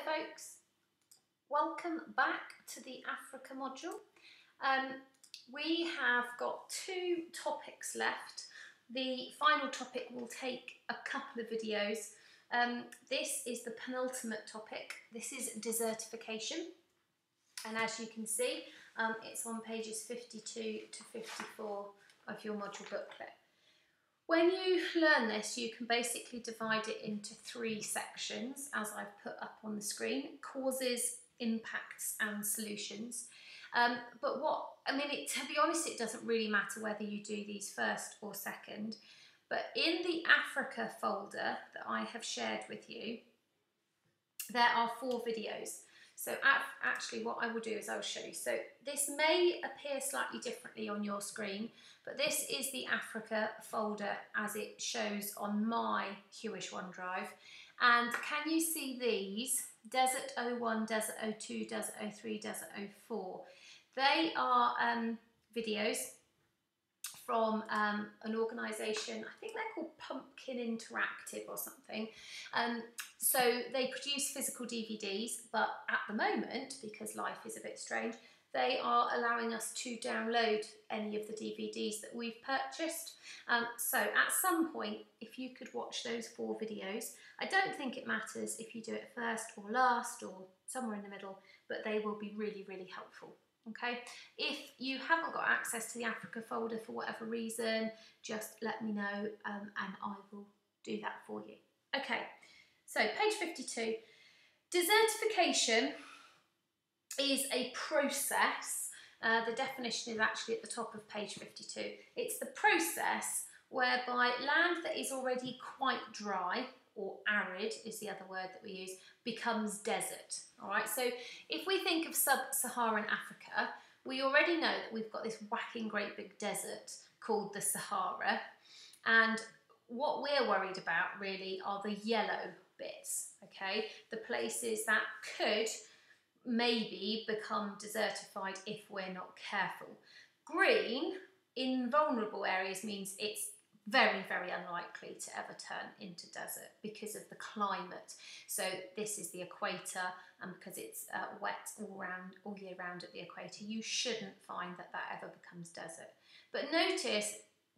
folks, welcome back to the Africa module. We have got two topics left. The final topic will take a couple of videos. This is the penultimate topic. This is desertification, and as you can see, it's on pages 52 to 54 of your module booklet. When you learn this, you can basically divide it into three sections, as I've put up on the screen: causes, impacts and solutions. To be honest, it doesn't really matter whether you do these first or second, but in the Africa folder that I have shared with you, there are 4 videos. So actually what I will do is I'll show you. So this may appear slightly differently on your screen, but this is the Africa folder as it shows on my Hewish OneDrive. And can you see these? Desert 01, Desert 02, Desert 03, Desert 04. They are videos from an organisation, I think they're called Pumpkin Interactive or something. So they produce physical DVDs, but at the moment, because life is a bit strange, they are allowing us to download any of the DVDs that we've purchased. So at some point, if you could watch those 4 videos, I don't think it matters if you do it first or last or somewhere in the middle, but they will be really, really helpful. Okay, if you haven't got access to the Africa folder for whatever reason, just let me know and I will do that for you. Okay, so page 52. Desertification is a process. The definition is actually at the top of page 52. It's the process whereby land that is already quite dry, or arid is the other word that we use, becomes desert. All right, so if we think of sub-Saharan Africa, we already know that we've got this whacking great big desert called the Sahara, and what we're worried about really are the yellow bits, okay? The places that could maybe become desertified if we're not careful. Green in vulnerable areas means it's very, very unlikely to ever turn into desert because of the climate. So this is the equator, and because it's wet all year round at the equator, you shouldn't find that ever becomes desert. But notice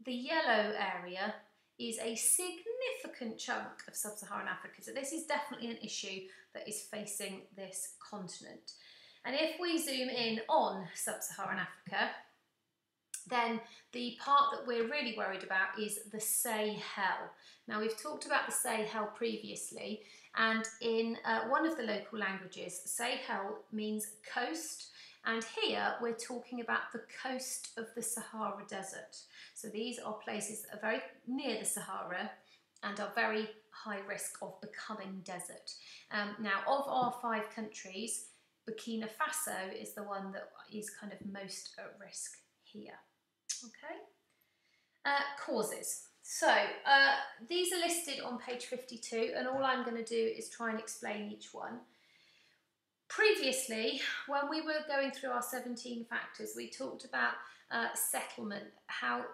the yellow area is a significant chunk of sub-Saharan Africa. So this is definitely an issue that is facing this continent. And if we zoom in on sub-Saharan Africa, then the part that we're really worried about is the Sahel. Now, we've talked about the Sahel previously, and in one of the local languages, Sahel means coast, and here we're talking about the coast of the Sahara Desert. So these are places that are very near the Sahara and are very high risk of becoming desert. Now, of our 5 countries, Burkina Faso is the one that is kind of most at risk here. Okay, causes. So these are listed on page 52, and all I'm going to do is try and explain each one. Previously, when we were going through our 17 factors, we talked about settlement, how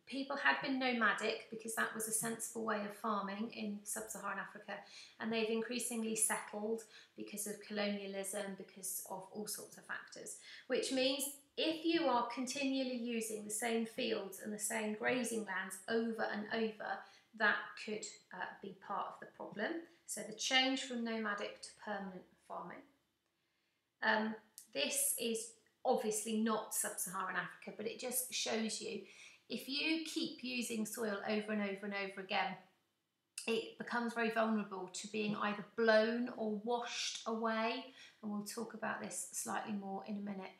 people had been nomadic because that was a sensible way of farming in sub-Saharan Africa, and they've increasingly settled because of colonialism, because of all sorts of factors, which means if you are continually using the same fields and the same grazing lands over and over, that could be part of the problem. So the change from nomadic to permanent farming. This is obviously not sub-Saharan Africa, but it just shows you if you keep using soil over and over and over again, it becomes very vulnerable to being either blown or washed away, and we'll talk about this slightly more in a minute.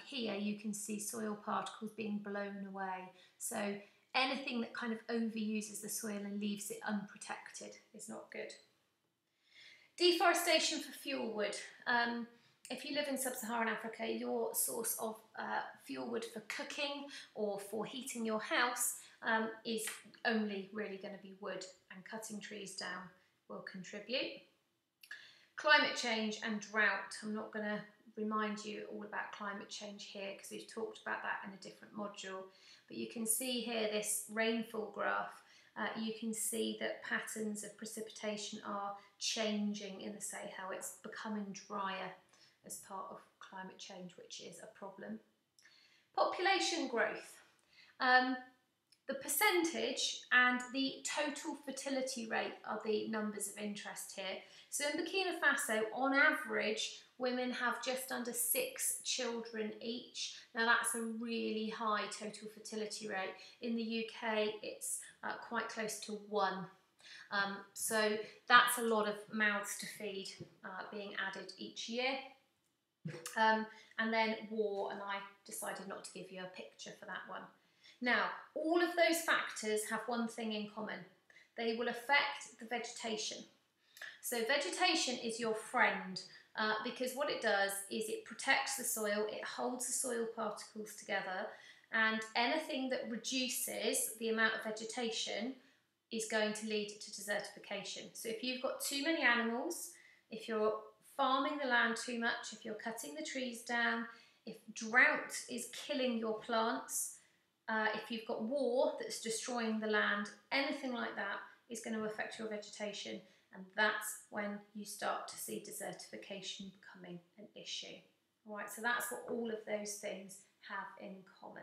Here you can see soil particles being blown away, so anything that kind of overuses the soil and leaves it unprotected is not good. Deforestation for fuel wood. If you live in sub-Saharan Africa, your source of fuel wood for cooking or for heating your house is only really going to be wood, and cutting trees down will contribute. Climate change and drought. I'm not going to remind you all about climate change here because we've talked about that in a different module, but you can see here this rainfall graph. You can see that patterns of precipitation are changing in the Sahara. It's becoming drier as part of climate change, which is a problem. Population growth. The percentage and the total fertility rate are the numbers of interest here. So in Burkina Faso, on average, women have just under 6 children each. Now that's a really high total fertility rate. In the UK, it's quite close to 1. So that's a lot of mouths to feed being added each year. And then war, and I decided not to give you a picture for that one. Now, all of those factors have one thing in common. They will affect the vegetation. So vegetation is your friend because what it does is it protects the soil, it holds the soil particles together, and anything that reduces the amount of vegetation is going to lead to desertification. So if you've got too many animals, if you're farming the land too much, if you're cutting the trees down, if drought is killing your plants, if you've got war that's destroying the land, anything like that is going to affect your vegetation, and that's when you start to see desertification becoming an issue. All right, so that's what all of those things have in common.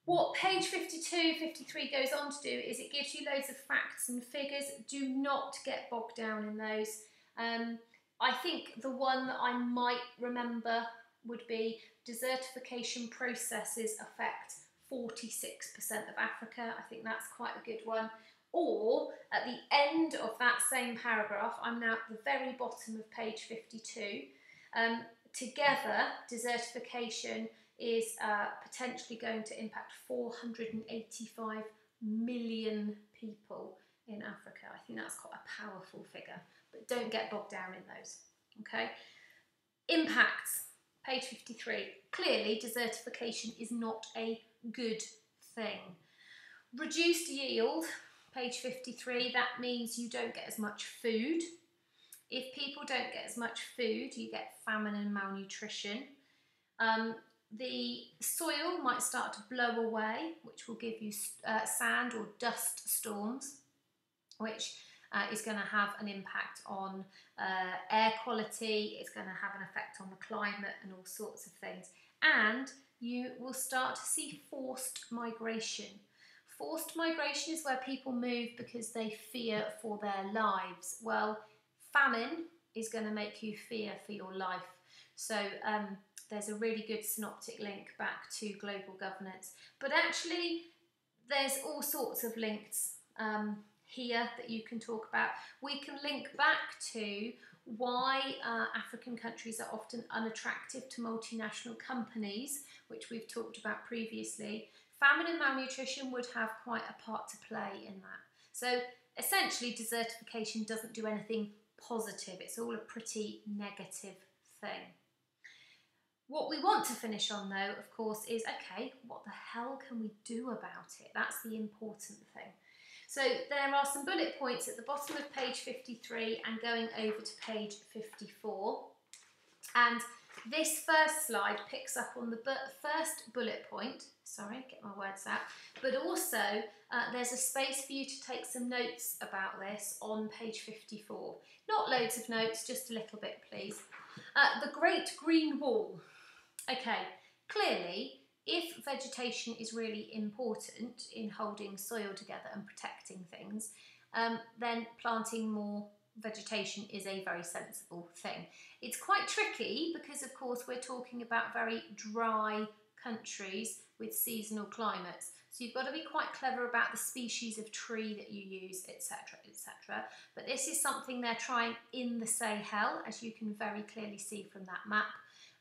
What page 52, 53 goes on to do is it gives you loads of facts and figures. Do not get bogged down in those. I think the one that I might remember would be desertification processes affect 46% of Africa. I think that's quite a good one. Or at the end of that same paragraph, I'm now at the very bottom of page 52, together desertification is potentially going to impact 485 million people in Africa. I think that's quite a powerful figure, but don't get bogged down in those, okay? Impacts, page 53. Clearly, desertification is not a good thing. Reduced yield, page 53, that means you don't get as much food. If people don't get as much food, you get famine and malnutrition. The soil might start to blow away, which will give you sand or dust storms, which is going to have an impact on air quality. It's going to have an effect on the climate and all sorts of things. And you will start to see forced migration. Forced migration is where people move because they fear for their lives. Well, famine is going to make you fear for your life. So there's a really good synoptic link back to global governance. But actually, there's all sorts of links here that you can talk about. We can link back to why African countries are often unattractive to multinational companies, which we've talked about previously. Famine and malnutrition would have quite a part to play in that. So essentially, desertification doesn't do anything positive. It's all a pretty negative thing. What we want to finish on, though, of course, is, okay, what the hell can we do about it? That's the important thing. So there are some bullet points at the bottom of page 53 and going over to page 54. And this first slide picks up on the first bullet point. Sorry, get my words out. But also, there's a space for you to take some notes about this on page 54. Not loads of notes, just a little bit, please. The Great Green Wall. Okay, clearly, if vegetation is really important in holding soil together and protecting things, then planting more vegetation is a very sensible thing. It's quite tricky because, of course, we're talking about very dry countries with seasonal climates. So you've got to be quite clever about the species of tree that you use, etc., etc. But this is something they're trying in the Sahel, as you can very clearly see from that map.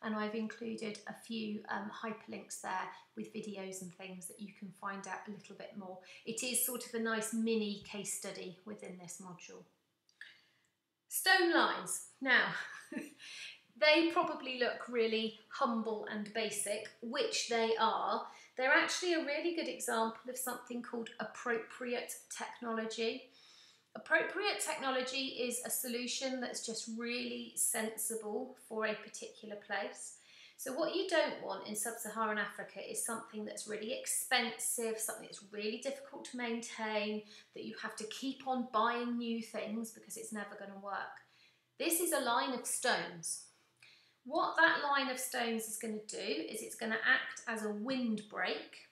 And I've included a few hyperlinks there with videos and things that you can find out a little bit more. It is sort of a nice mini case study within this module. Stone lines. Now, they probably look really humble and basic, which they are. They're actually a really good example of something called appropriate technology. Appropriate technology is a solution that's just really sensible for a particular place. So what you don't want in sub-Saharan Africa is something that's really expensive, something that's really difficult to maintain, that you have to keep on buying new things because it's never going to work. This is a line of stones. What that line of stones is going to do is it's going to act as a windbreak.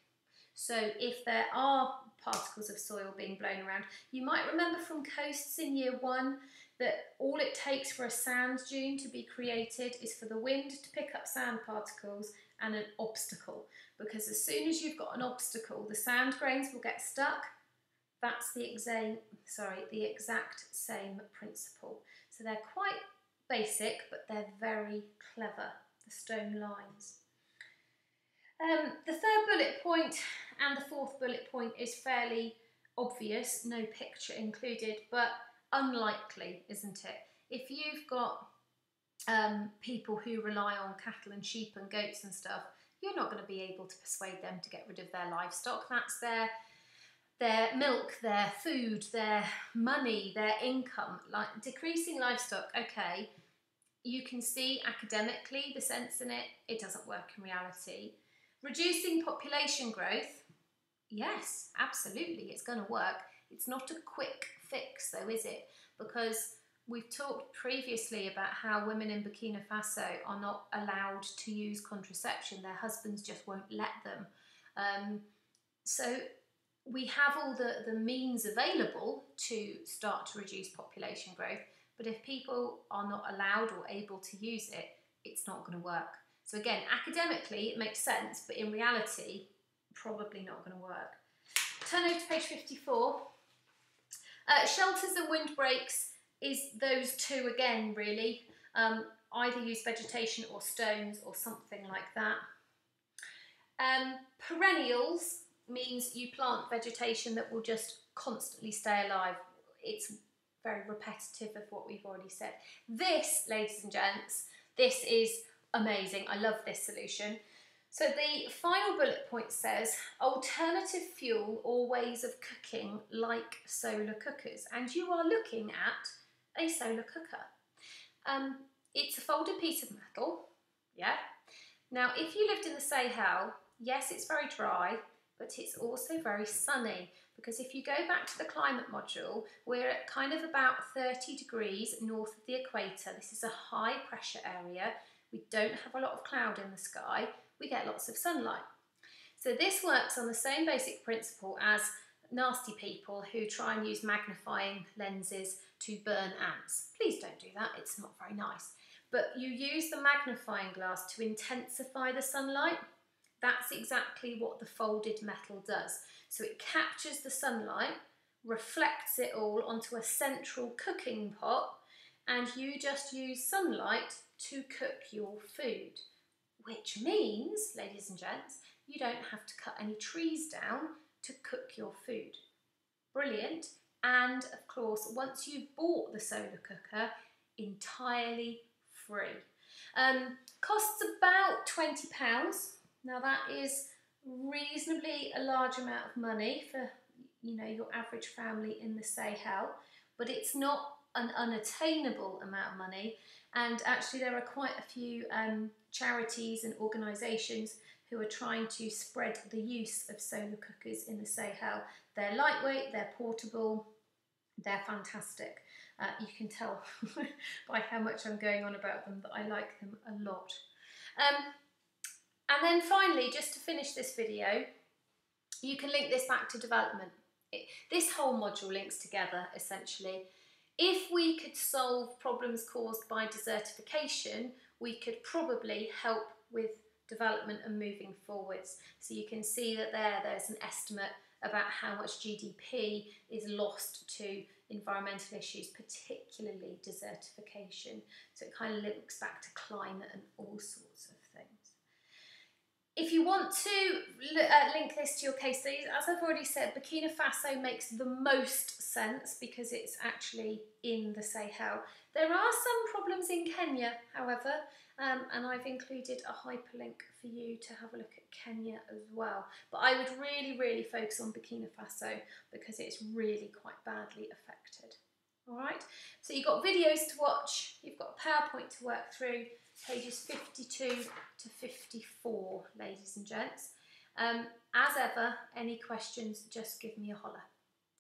So if there are particles of soil being blown around, you might remember from coasts in year 1 that all it takes for a sand dune to be created is for the wind to pick up sand particles and an obstacle. Because as soon as you've got an obstacle, the sand grains will get stuck. That's the exact same principle. So they're quite basic, but they're very clever, the stone lines. The third bullet point and the fourth bullet point is fairly obvious, no picture included, but unlikely, isn't it? If you've got people who rely on cattle and sheep and goats and stuff, you're not going to be able to persuade them to get rid of their livestock. That's their milk, their food, their money, their income. Like decreasing livestock, okay, you can see academically the sense in it. It doesn't work in reality. Reducing population growth, yes, absolutely, it's going to work. It's not a quick fix though, is it? Because we've talked previously about how women in Burkina Faso are not allowed to use contraception. Their husbands just won't let them. So we have all the means available to start to reduce population growth, but if people are not allowed or able to use it, it's not going to work. So again, academically it makes sense, but in reality, probably not going to work. Turn over to page 54. Shelters and windbreaks is those two again, really. Either use vegetation or stones or something like that. Perennials means you plant vegetation that will just constantly stay alive. It's very repetitive of what we've already said. This, ladies and gents, this is amazing. I love this solution. So the final bullet point says alternative fuel or ways of cooking like solar cookers, and you are looking at a solar cooker. It's a folded piece of metal, yeah. Now if you lived in the Sahara, yes, it's very dry, but it's also very sunny, because if you go back to the climate module, we're at kind of about 30 degrees north of the equator. This is a high pressure area. We don't have a lot of cloud in the sky. We get lots of sunlight. So this works on the same basic principle as nasty people who try and use magnifying lenses to burn ants. Please don't do that, it's not very nice. But you use the magnifying glass to intensify the sunlight. That's exactly what the folded metal does. So it captures the sunlight, reflects it all onto a central cooking pot, and you just use sunlight to cook your food. Which means, ladies and gents, you don't have to cut any trees down to cook your food. Brilliant. And of course, once you've bought the solar cooker, entirely free. Costs about £20. Now that is reasonably a large amount of money for, you know, your average family in the Sahel, but it's not an unattainable amount of money. And actually there are quite a few charities and organisations who are trying to spread the use of solar cookers in the Sahel. They're lightweight, they're portable, they're fantastic. You can tell by how much I'm going on about them that I like them a lot. And then finally, just to finish this video, you can link this back to development. This whole module links together, essentially. If we could solve problems caused by desertification, we could probably help with development and moving forwards. So you can see that there's an estimate about how much GDP is lost to environmental issues, particularly desertification. So it kind of links back to climate and all sorts of things. If you want to link this to your case studies, as I've already said, Burkina Faso makes the most sense because it's actually in the Sahel. There are some problems in Kenya, however, and I've included a hyperlink for you to have a look at Kenya as well. But I would really, really focus on Burkina Faso because it's really quite badly affected. All right, so you've got videos to watch, you've got a PowerPoint to work through, pages 52 to 54, ladies and gents. As ever, any questions, just give me a holler.